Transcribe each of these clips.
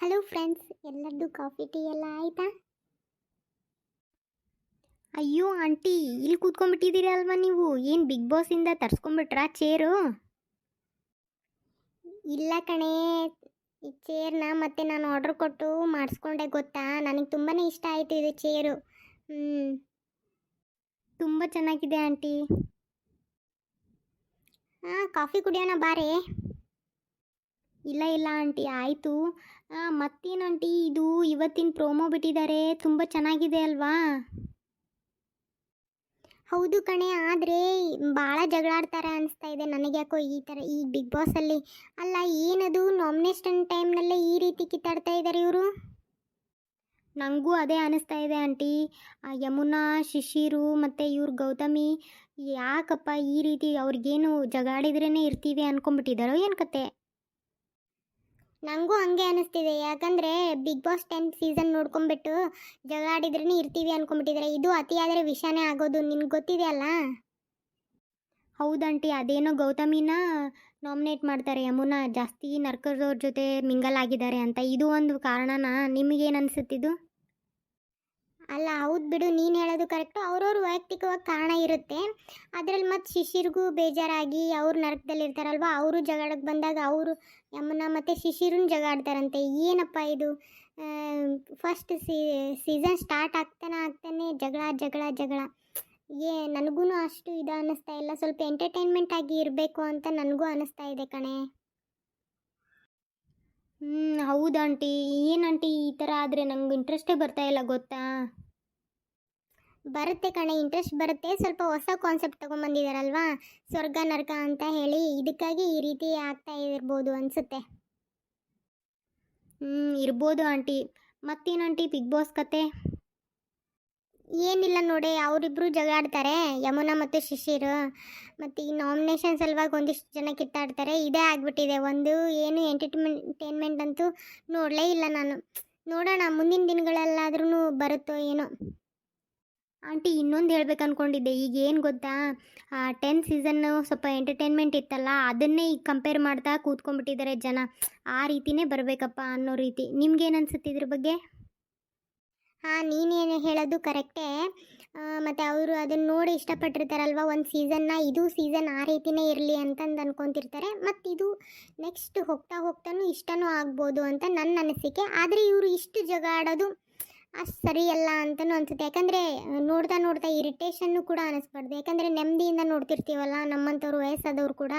Hello friends, ಎಲ್ಲರದ್ದು coffee tea ಎಲ್ಲ ಆಯಿತಾ? ಅಯ್ಯೋ ಆಂಟಿ, ಇಲ್ಲಿ ಕೂತ್ಕೊಂಡ್ಬಿಟ್ಟಿದ್ದೀರಿ ಅಲ್ವಾ ನೀವು? ಏನು ಬಿಗ್ ಬಾಸಿಂದ ತರಿಸ್ಕೊಂಡ್ಬಿಟ್ರಾ ಚೇರು? ಇಲ್ಲ ಕಣೇ, ಈ ಚೇರ್ನ ಮತ್ತೆ ನಾನು ಆರ್ಡರ್ ಕೊಟ್ಟು ಮಾಡಿಸ್ಕೊಂಡೆ ಗೊತ್ತಾ. ನನಗೆ ತುಂಬಾ ಇಷ್ಟ ಆಯಿತು ಇದು ಚೇರು. ತುಂಬ ಚೆನ್ನಾಗಿದೆ ಆಂಟಿ. ಹಾಂ, ಕಾಫಿ ಕುಡಿಯೋಣ ಬಾರೇ. ಇಲ್ಲ ಇಲ್ಲ ಆಂಟಿ, ಆಯಿತು. ಮತ್ತೇನು ಆಂಟಿ, ಇದು ಇವತ್ತಿನ ಪ್ರೋಮೋ ಬಿಟ್ಟಿದ್ದಾರೆ, ತುಂಬ ಚೆನ್ನಾಗಿದೆ ಅಲ್ವಾ? ಹೌದು ಕಣೆ, ಆದರೆ ಭಾಳ ಜಗಳಾಡ್ತಾರೆ ಅನಿಸ್ತಾ ಇದೆ ನನಗೆ. ಯಾಕೋ ಈ ಥರ ಈ ಬಿಗ್ ಬಾಸಲ್ಲಿ ಅಲ್ಲ, ಏನದು ನಾಮಿನೇಷನ್ ಟೈಮ್ನಲ್ಲೇ ಈ ರೀತಿ ಕಿತ್ತಾಡ್ತಾ ಇದ್ದಾರೆ ಇವರು. ನನಗೂ ಅದೇ ಅನಿಸ್ತಾ ಇದೆ ಆಂಟಿ. ಯಮುನಾ, ಶಿಶಿರು ಮತ್ತು ಇವ್ರು ಗೌತಮಿ ಯಾಕಪ್ಪ ಈ ರೀತಿ ಅವ್ರಿಗೇನು ಜಗಾಡಿದ್ರೇ ಇರ್ತೀವಿ ಅಂದ್ಕೊಂಬಿಟ್ಟಿದ್ದಾರೋ ಏನು ಕತೆ. ನನಗೂ ಹಂಗೆ ಅನಿಸ್ತಿದೆ. ಯಾಕಂದರೆ ಬಿಗ್ ಬಾಸ್ 10 ಸೀಸನ್ ನೋಡ್ಕೊಂಬಿಟ್ಟು ಜಗಳಾಡಿದ್ರೇ ಇರ್ತೀವಿ ಅಂದ್ಕೊಂಬಿಟ್ಟಿದ್ದಾರೆ. ಇದು ಅತಿಯಾದರೆ ವಿಷಯನೇ ಆಗೋದು, ನಿನ್ಗೆ ಗೊತ್ತಿದೆ ಅಲ್ಲ. ಹೌದಂಟಿ, ಅದೇನೋ ಗೌತಮಿನ ನಾಮಿನೇಟ್ ಮಾಡ್ತಾರೆ, ಯಮುನಾ ಜಾಸ್ತಿ ನರ್ಕದವ್ರ ಜೊತೆ ಮಿಂಗಲ್ ಆಗಿದ್ದಾರೆ ಅಂತ. ಇದು ಒಂದು ಕಾರಣನಾ? ನಿಮಗೇನು ಅನಿಸುತ್ತಿದ್ದು? ಅಲ್ಲ, ಹೌದು ಬಿಡು, ನೀನು ಹೇಳೋದು ಕರೆಕ್ಟು. ಅವ್ರವ್ರ ವೈಯಕ್ತಿಕವಾಗಿ ಕಾರಣ ಇರುತ್ತೆ. ಅದರಲ್ಲಿ ಮತ್ತು ಶಿಶಿರ್ಗೂ ಬೇಜಾರಾಗಿ ಅವ್ರು ನರಕದಲ್ಲಿರ್ತಾರಲ್ವ, ಅವರು ಜಗಳಕ್ಕೆ ಬಂದಾಗ ಅವರು ಯಮುನಾ ಮತ್ತು ಶಿಶಿರನ್ನ ಜಗಾಡ್ತಾರಂತೆ. ಏನಪ್ಪ ಇದು? ಫಸ್ಟ್ ಸೀಸನ್ ಸ್ಟಾರ್ಟ್ ಆಗ್ತಾನೆ ಜಗಳ ಜಗಳ ಜಗಳ. ನನಗೂ ಅಷ್ಟು ಇದು ಅನ್ನಿಸ್ತಾ ಇಲ್ಲ. ಸ್ವಲ್ಪ ಎಂಟರ್ಟೈನ್ಮೆಂಟ್ ಆಗಿ ಇರಬೇಕು ಅಂತ ನನಗೂ ಅನ್ನಿಸ್ತಾ ಇದೆ ಕಣೆ. ಹೌದಂಟಿ. ಏನಂಟಿ ಈ ಥರ ಆದರೆ ನಂಗೆ ಇಂಟ್ರೆಸ್ಟೇ ಬರ್ತಾ ಇಲ್ಲ ಗೊತ್ತಾ. ಬರುತ್ತೆ ಕಣೆ, ಇಂಟ್ರೆಸ್ಟ್ ಬರುತ್ತೆ. ಸ್ವಲ್ಪ ಹೊಸ ಕಾನ್ಸೆಪ್ಟ್ ತೊಗೊಂಬಂದಿದ್ದಾರಲ್ವಾ, ಸ್ವರ್ಗ ನರಕ ಅಂತ ಹೇಳಿ, ಇದಕ್ಕಾಗಿ ಈ ರೀತಿ ಆಗ್ತಾ ಇರ್ಬೋದು ಅನಿಸುತ್ತೆ. ಇರ್ಬೋದು ಆಂಟಿ. ಮತ್ತೇನಂಟಿ ಬಿಗ್ ಬಾಸ್ ಕತೆ? ಏನಿಲ್ಲ ನೋಡಿ, ಅವರಿಬ್ಬರು ಜಗಾಡ್ತಾರೆ, ಯಮುನಾ ಮತ್ತು ಶಿಶಿರು. ಮತ್ತು ಈ ನಾಮಿನೇಷನ್ ಸಲುವಾಗಿ ಒಂದಿಷ್ಟು ಜನ ಕಿತ್ತಾಡ್ತಾರೆ. ಇದೇ ಆಗಿಬಿಟ್ಟಿದೆ. ಒಂದು ಏನು ಎಂಟರ್ಟೈನ್ಮೆಂಟ್ ಅಂತೂ ನೋಡಲೇ ಇಲ್ಲ ನಾನು. ನೋಡೋಣ ಮುಂದಿನ ದಿನಗಳಲ್ಲಾದ್ರೂ ಬರುತ್ತೋ ಏನೋ. ಆಂಟಿ, ಇನ್ನೊಂದು ಹೇಳ್ಬೇಕು ಅಂದ್ಕೊಂಡಿದ್ದೆ. ಈಗ ಏನು ಗೊತ್ತಾ, 10 ಸೀಸನ್ನು ಸ್ವಲ್ಪ ಎಂಟರ್ಟೈನ್ಮೆಂಟ್ ಇತ್ತಲ್ಲ, ಅದನ್ನೇ ಈಗ ಕಂಪೇರ್ ಮಾಡ್ತಾ ಕೂತ್ಕೊಂಡ್ಬಿಟ್ಟಿದ್ದಾರೆ ಜನ. ಆ ರೀತಿಯೇ ಬರಬೇಕಪ್ಪ ಅನ್ನೋ ರೀತಿ. ನಿಮ್ಗೇನು ಅನ್ಸುತ್ತೆ ಇದ್ರ ಬಗ್ಗೆ? ಹಾಂ, ನೀನೇನು ಹೇಳೋದು ಕರೆಕ್ಟೇ. ಮತ್ತು ಅವರು ಅದನ್ನು ನೋಡಿ ಇಷ್ಟಪಟ್ಟಿರ್ತಾರಲ್ವ ಒಂದು ಸೀಸನ್ನ. ಇದು ಸೀಸನ್ ಆ ರೀತಿಯೇ ಇರಲಿ ಅಂತಂದು ಅನ್ಕೊತಿರ್ತಾರೆ. ಮತ್ತು ಇದು ನೆಕ್ಸ್ಟ್ ಹೋಗ್ತಾ ಹೋಗ್ತಾನೂ ಇಷ್ಟನೂ ಆಗ್ಬೋದು ಅಂತ ನನ್ನ ಅನಿಸಿಕೆ. ಆದರೆ ಇವರು ಇಷ್ಟು ಜಗಾಡೋದು ಅಷ್ಟು ಸರಿಯಲ್ಲ ಅಂತಲೂ ಅನಿಸುತ್ತೆ. ಯಾಕಂದರೆ ನೋಡ್ತಾ ನೋಡ್ತಾ ಇರಿಟೇಷನ್ನು ಕೂಡ ಅನ್ನಿಸ್ಬಾರ್ದು. ಯಾಕಂದರೆ ನೆಮ್ಮದಿಯಿಂದ ನೋಡ್ತಿರ್ತೀವಲ್ಲ ನಮ್ಮಂಥವ್ರು, ವಯಸ್ಸಾದವ್ರು ಕೂಡ.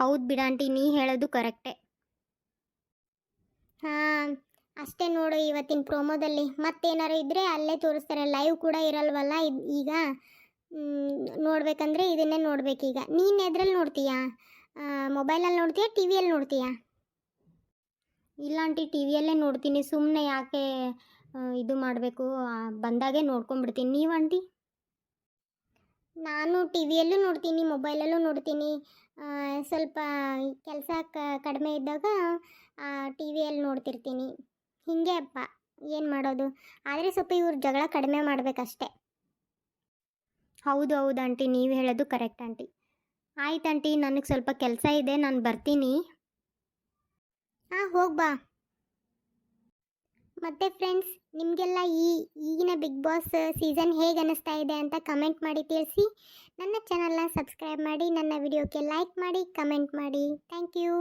ಹೌದು ಬಿಡಾಂಟಿ, ನೀ ಹೇಳೋದು ಕರೆಕ್ಟೇ. ಹಾಂ, ಅಷ್ಟೇ ನೋಡು ಇವತ್ತಿನ ಪ್ರೋಮೋದಲ್ಲಿ. ಮತ್ತೇನಾರು ಇದ್ದರೆ ಅಲ್ಲೇ ತೋರಿಸ್ತಾರೆ, ಲೈವ್ ಕೂಡ ಇರಲ್ವಲ್ಲ ಈಗ. ನೋಡಬೇಕಂದ್ರೆ ಇದನ್ನೇ ನೋಡಬೇಕೀಗ. ನೀನು ಎದ್ರಲ್ಲಿ ನೋಡ್ತೀಯಾ? ಮೊಬೈಲಲ್ಲಿ ನೋಡ್ತೀಯಾ, ಟಿ ವಿಯಲ್ಲಿ ನೋಡ್ತೀಯಾ? ಇಲ್ಲ ಆಂಟಿ, ಟಿ ವಿಯಲ್ಲೇ ನೋಡ್ತೀನಿ. ಸುಮ್ಮನೆ ಯಾಕೆ ಇದು ಮಾಡಬೇಕು, ಬಂದಾಗೆ ನೋಡ್ಕೊಂಡ್ಬಿಡ್ತೀನಿ. ನೀವು ಆಂಟಿ? ನಾನು ಟಿ ವಿಯಲ್ಲೂ ನೋಡ್ತೀನಿ, ಮೊಬೈಲಲ್ಲೂ ನೋಡ್ತೀನಿ. ಸ್ವಲ್ಪ ಕೆಲಸ ಕಡಿಮೆ ಇದ್ದಾಗ ಟಿ ವಿಯಲ್ಲಿ ನೋಡ್ತಿರ್ತೀನಿ. ಹೀಗೆ ಅಪ್ಪ, ಏನು ಮಾಡೋದು. ಆದರೆ ಸ್ವಲ್ಪ ಇವ್ರು ಜಗಳ ಕಡಿಮೆ ಮಾಡಬೇಕಷ್ಟೆ. ಹೌದು ಹೌದು ಆಂಟಿ, ನೀವು ಹೇಳೋದು ಕರೆಕ್ಟ್ ಆಂಟಿ. ಆಯ್ತು ಆಂಟಿ, ನನಗೆ ಸ್ವಲ್ಪ ಕೆಲಸ ಇದೆ, ನಾನು ಬರ್ತೀನಿ. ಹಾಂ, ಹೋಗ್ಬಾ. ಮತ್ತು ಫ್ರೆಂಡ್ಸ್, ನಿಮಗೆಲ್ಲ ಈಗಿನ ಬಿಗ್ ಬಾಸ್ ಸೀಸನ್ ಹೇಗೆ ಅನ್ನಿಸ್ತಾ ಇದೆ ಅಂತ ಕಮೆಂಟ್ ಮಾಡಿ ತಿಳಿಸಿ. ನನ್ನ ಚಾನಲ್ನ ಸಬ್ಸ್ಕ್ರೈಬ್ ಮಾಡಿ, ನನ್ನ ವಿಡಿಯೋಕ್ಕೆ ಲೈಕ್ ಮಾಡಿ, ಕಮೆಂಟ್ ಮಾಡಿ. Thank you.